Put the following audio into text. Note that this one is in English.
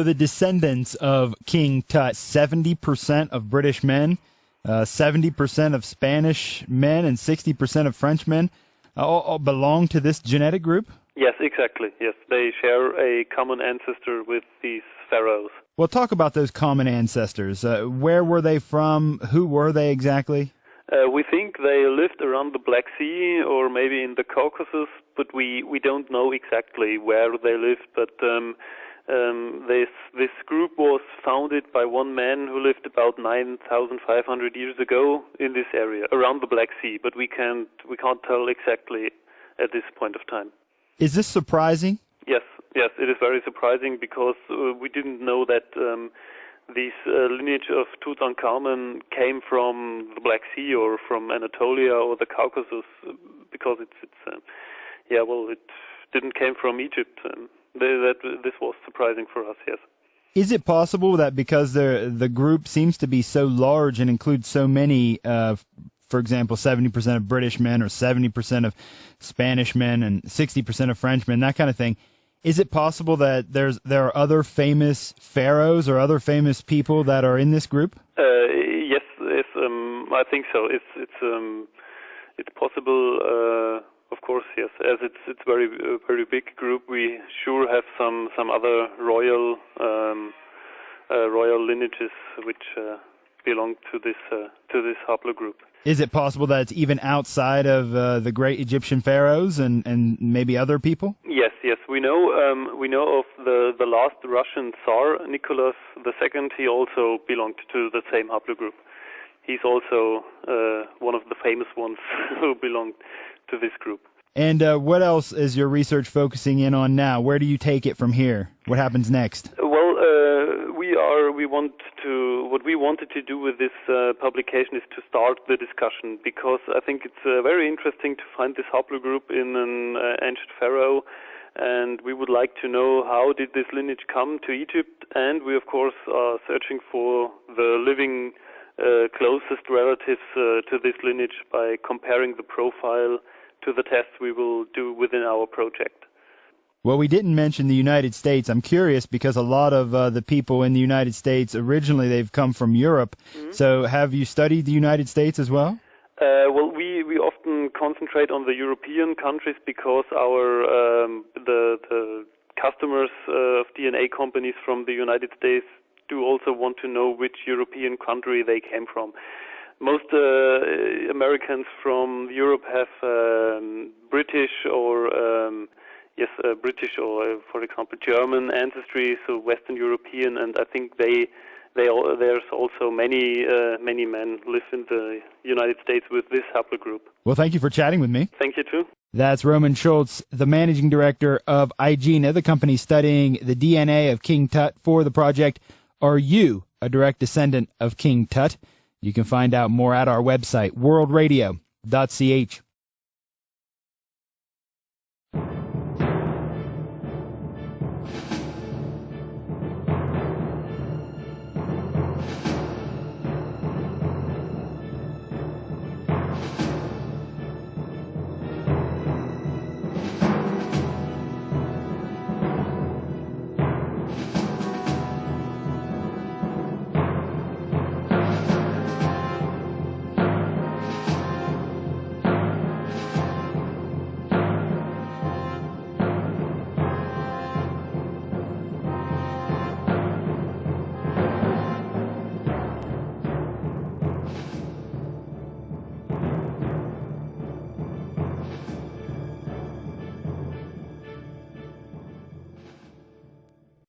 The descendants of King Tut, 70% of British men, 70% of Spanish men, and 60% of French men all belong to this genetic group? Yes, exactly. Yes, they share a common ancestor with these pharaohs. Well, talk about those common ancestors. Where were they from? Who were they exactly? We think they lived around the Black Sea or maybe in the Caucasus, but we don't know exactly where they lived. But this group was founded by one man who lived about 9,500 years ago in this area around the Black Sea. But we can't tell exactly at this point of time. Is this surprising? Yes, it is very surprising because we didn't know that this lineage of Tutankhamun came from the Black Sea or from Anatolia or the Caucasus, because it didn't came from Egypt. This was surprising for us. Yes. Is it possible that because the group seems to be so large and includes so many, for example, 70% of British men or 70% of Spanish men and 60% of French men, that kind of thing, is it possible that there are other famous pharaohs or other famous people that are in this group? Yes, I think so. It's possible. Of course, yes. As it's very big group, we sure have some other royal lineages which belong to this haplogroup. Is it possible that it's even outside of the great Egyptian pharaohs and maybe other people? Yes. We know of the last Russian Tsar, Nicholas II. He also belonged to the same haplogroup. He's also one of the famous ones who belonged to this group. And what else is your research focusing in on now? Where do you take it from here? What happens next? Well, what we wanted to do with this publication is to start the discussion, because I think it's very interesting to find this haplogroup in an ancient pharaoh, and we would like to know how did this lineage come to Egypt, and we of course are searching for the living closest relatives to this lineage by comparing the profile to the tests we will do within our project. Well, we didn't mention the United States. I'm curious because a lot of the people in the United States, originally they've come from Europe. Mm-hmm. So have you studied the United States as well? Well, we often concentrate on the European countries because the customers of DNA companies from the United States do also want to know which European country they came from. Most Americans from Europe have British or for example, German ancestry, so Western European, and I think there's also many men live in the United States with this haplogroup. Well, thank you for chatting with me. Thank you too. That's Roman Schultz, the managing director of IGENA, the company studying the DNA of King Tut for the project. Are you a direct descendant of King Tut? You can find out more at our website, worldradio.ch.